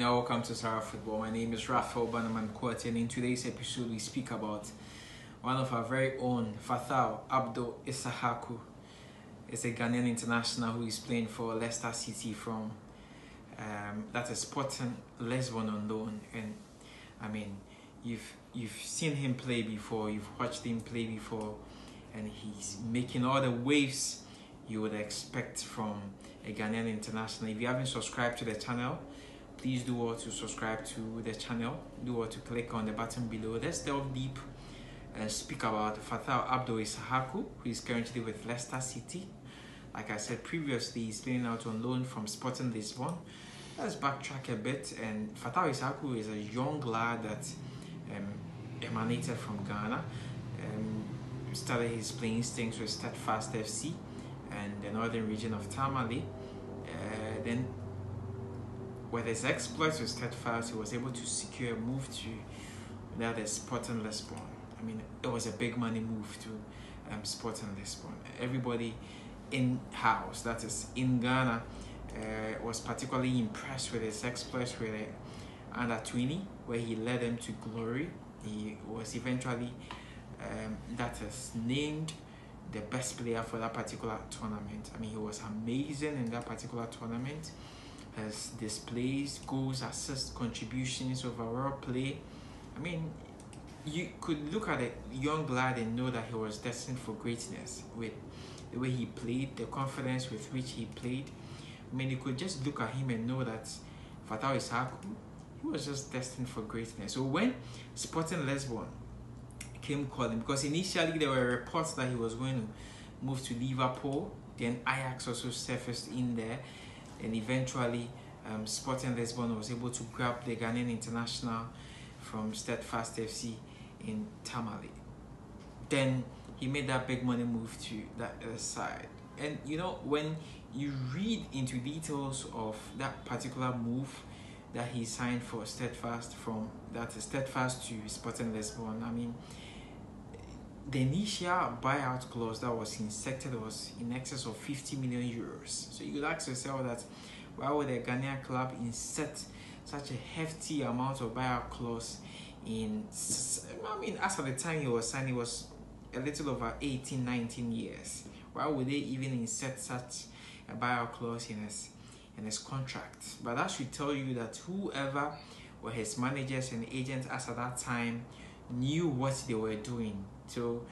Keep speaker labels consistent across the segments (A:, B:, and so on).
A: Now welcome to Sarah Football. My name is Raphael Bannerman Kwati, and in today's episode we speak about one of our very own, Fatawu Abdul Issahaku. Is a Ghanaian international who is playing for Leicester City from that is Sporting Lisbon on loan. And I mean, you've seen him play before, you've watched him play before, and he's making all the waves you would expect from a Ghanaian international. If you haven't subscribed to the channel, please do all to subscribe to the channel. Do all to click on the button below. Let's delve deep and speak about Fatawu Abdul Issahaku, who is currently with Leicester City. Like I said previously, he's playing out on loan from Sporting Lisbon. Let's backtrack a bit. And Fatawu Issahaku is a young lad that emanated from Ghana. Started his playing stints with Steadfast FC and the northern region of Tamale. Then with his exploits with Steadfast, he was able to secure a move to the Sporting Lisbon. I mean, it was a big money move to Sporting Lisbon. Everybody in-house, that is in Ghana, was particularly impressed with his exploits with under 20, where he led them to glory. He was eventually that is named the best player for that particular tournament. I mean, he was amazing in that particular tournament. His displays, goals, assists, contributions, overall play. I mean, you could look at a young lad and know that he was destined for greatness with the way he played, the confidence with which he played. I mean, you could just look at him and know that Fatawu Issahaku, he was just destined for greatness. So when Sporting Lisbon came calling, because initially there were reports that he was going to move to Liverpool, then Ajax also surfaced in there, and eventually Sporting Lisbon was able to grab the Ghanaian international from Steadfast FC in Tamale. Then he made that big money move to that other side. And you know, when you read into details of that particular move that he signed for Steadfast, from that Steadfast to Sporting Lisbon, I mean, the initial buyout clause that was inserted was in excess of 50 million euros. So you could ask yourself that why would a Ghanaian club insert such a hefty amount of buyout clause in, I mean, as at the time he was signed, he was a little over 18, 19 years. Why would they even insert such a buyout clause in his contract? But that should tell you that whoever were his managers and agents as at that time knew what they were doing. So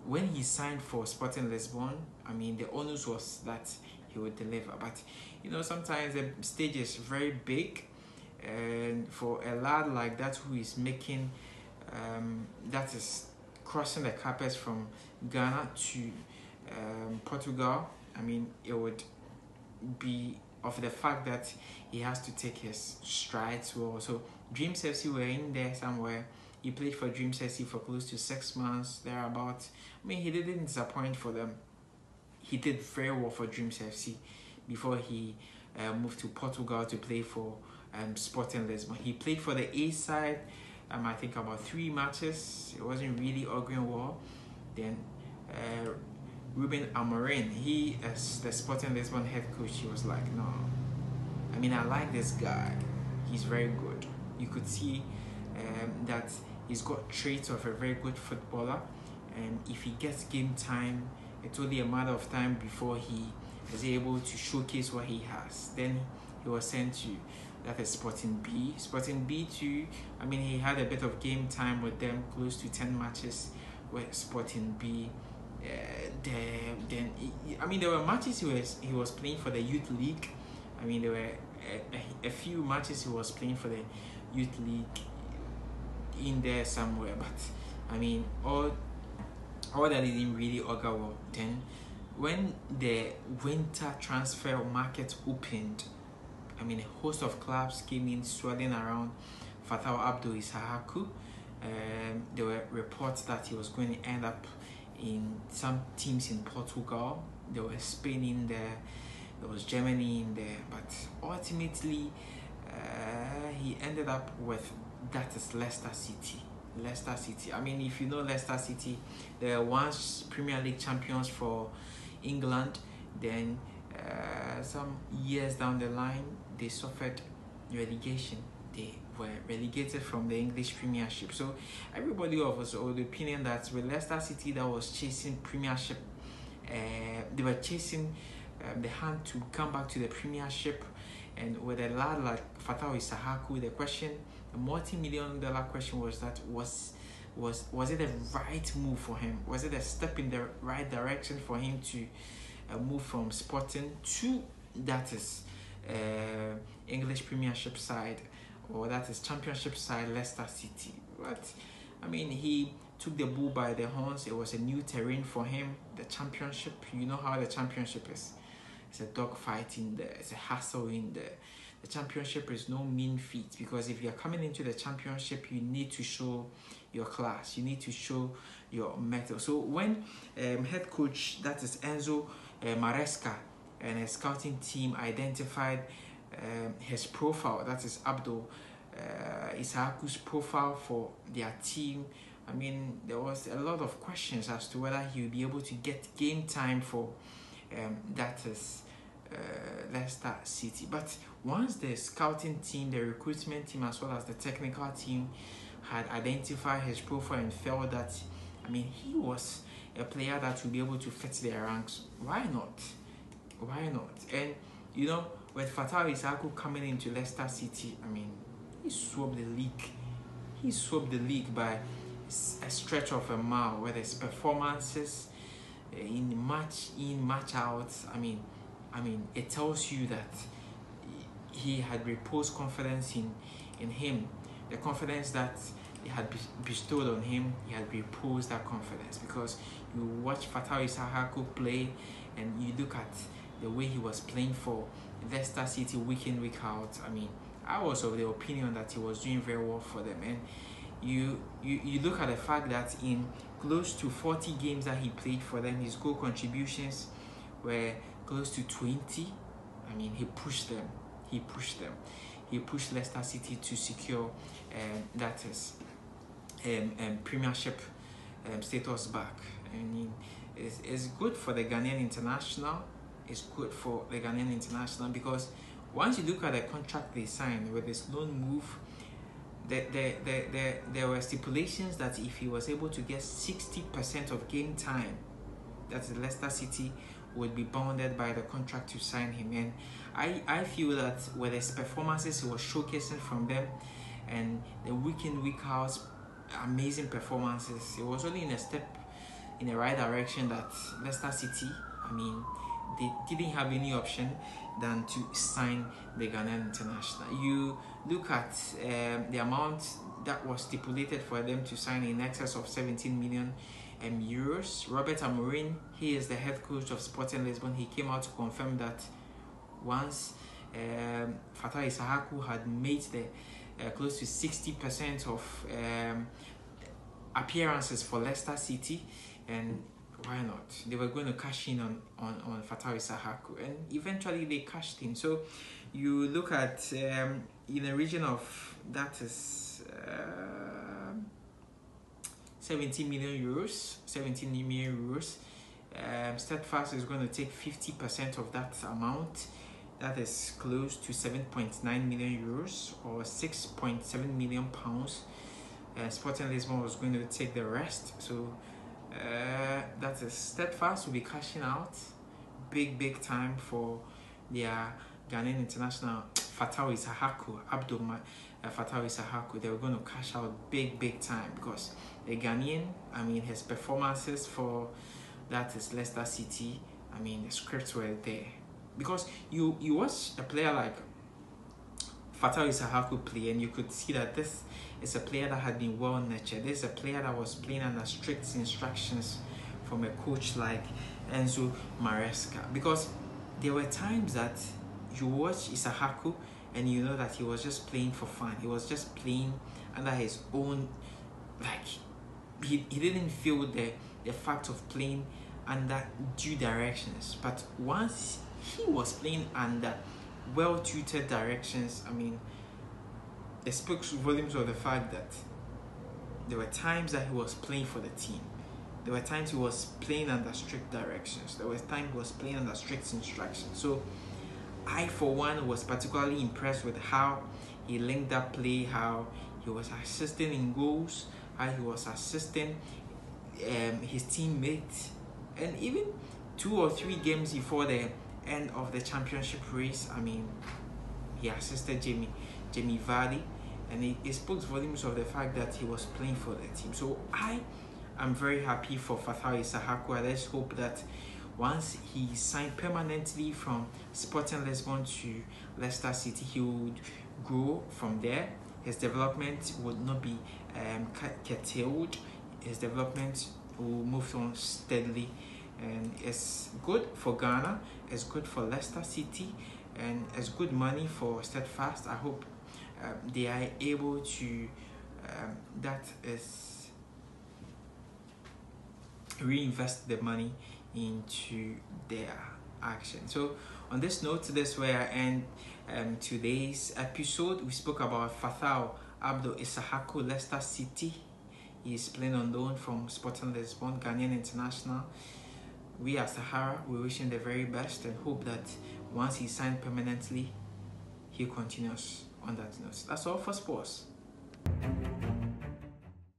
A: when he signed for Sporting Lisbon, I mean, the onus was that he would deliver. But you know, sometimes the stage is very big, and for a lad like that who is making that is crossing the carpets from Ghana to Portugal, I mean, it would be of the fact that he has to take his strides well. So Dreams FC were in there somewhere. He played for Dreams FC for close to 6 months, thereabout. I mean, he didn't disappoint for them. He did very well for Dreams FC before he moved to Portugal to play for Sporting Lisbon. He played for the A side, I think about 3 matches. It wasn't really auguring well. Then Ruben Amorim, he as the Sporting Lisbon head coach, he was like, no, I mean, I like this guy. He's very good. You could see that he's got traits of a very good footballer, and if he gets game time, it's only a matter of time before he is able to showcase what he has. Then he was sent to that is Sporting B. Sporting B too, I mean, he had a bit of game time with them, close to 10 matches with Sporting B. I mean, there were matches he was playing for the youth league. I mean, there were a few matches he was playing for the youth league in there somewhere, but I mean, all that didn't really augur well. Then when the winter transfer market opened, I mean, a host of clubs came in swirling around Fatawu Abdul Issahaku. There were reports that he was going to end up in some teams in Portugal. There was Spain in there, there was Germany in there, but ultimately he ended up with that is Leicester City. Leicester City. I mean, if you know Leicester City, they were once Premier League champions for England. Then some years down the line, they suffered relegation. they were relegated from the English Premiership. So everybody was of the opinion that with Leicester City that was chasing Premiership, they were chasing the hand to come back to the Premiership. And with a lad like Fatawu Issahaku, the multi-million-dollar question was that was it the right move for him? Was it a step in the right direction for him to move from Sporting to that is English Premiership side, or that is Championship side Leicester City? But I mean, he took the bull by the horns. It was a new terrain for him. The Championship, you know how the Championship is. It's a dogfight in there. It's a hassle in there. The Championship is no mean feat, because if you're coming into the Championship, you need to show your class. You need to show your mettle. So when head coach, that is Enzo Maresca, and his scouting team identified his profile, that is Abdul Issahaku's profile for their team, I mean, there was a lot of questions as to whether he would be able to get game time for that is Leicester City. But once the scouting team, the recruitment team, as well as the technical team had identified his profile and felt that, I mean, he was a player that would be able to fit their ranks, why not? Why not? And you know, with Fatawu Issahaku coming into Leicester City, I mean, he swept the league. He swept the league by a stretch of a mile, with his performances in match out. I mean, it tells you that he had reposed confidence in him. The confidence that he had bestowed on him, he had reposed that confidence, because you watch Fatawu Issahaku play and you look at the way he was playing for Leicester City week in, week out. I mean, I was of the opinion that he was doing very well for them. And you look at the fact that in close to 40 games that he played for them, his goal contributions were close to 20. I mean, he pushed them. He pushed Leicester City to secure that is Premiership status back. I mean, it's good for the Ghanaian international. It's good for the Ghanaian international, because once you look at the contract they signed with this loan move, there were stipulations that if he was able to get 60% of game time, that Leicester City would be bounded by the contract to sign him. And I feel that with his performances he was showcasing from them, and the week in, week out amazing performances, it was only in a step in the right direction that Leicester City, I mean, they didn't have any option than to sign the Ghanaian international. You look at the amount that was stipulated for them to sign in excess of 17 million euros. Robert Amorim, he is the head coach of Sporting Lisbon. He came out to confirm that once Fatawu Issahaku had made the close to 60% of appearances for Leicester City, and why not? They were going to cash in on Fatawu Issahaku, and eventually they cashed in. So you look at in a region of that is 17 million euros. Steadfast is going to take 50% of that amount. That is close to 7.9 million euros or 6.7 million pounds. Sporting Lisbon was going to take the rest. So that is Steadfast will be cashing out big time for their Ghanaian international Fatawu Issahaku, Abdul Fatawu Issahaku. They were going to cash out big time, because the Ghanaian, I mean, his performances for that is Leicester City, I mean, the scripts were there. Because you watch a player like Fatawu Issahaku play, and you could see that this is a player that had been well nurtured. This is a player that was playing under strict instructions from a coach like Enzo Maresca. Because there were times that you watch Issahaku and you know that he was just playing for fun. He was just playing under his own, like, he didn't feel the fact of playing under due directions. But once he was playing under well-tutored directions, I mean, it speaks volumes of the fact that there were times that he was playing for the team. There were times he was playing under strict directions. There was times he was playing under strict instructions. So I, for one, was particularly impressed with how he linked that play, how he was assisting in goals, how he was assisting his teammates, and even 2 or 3 games before the end of the championship race, I mean, he assisted Jamie Vardy, and it spoke volumes of the fact that he was playing for the team. So I am very happy for Fatawu Issahaku. I just hope that once he signed permanently from Sporting Lisbon to Leicester City, he would grow from there. His development would not be curtailed. His development will move on steadily, and it's good for Ghana, it's good for Leicester City, and it's good money for Steadfast. I hope they are able to that is reinvest the money into their action. So on this note, this is where I end today's episode. We spoke about Fatawu Abdul Issahaku, Leicester City. He is playing on loan from Sporting Lisbon, Ghanaian international. We at Sahara, we wish him the very best and hope that once he's signed permanently, he continues on that note. That's all for sports.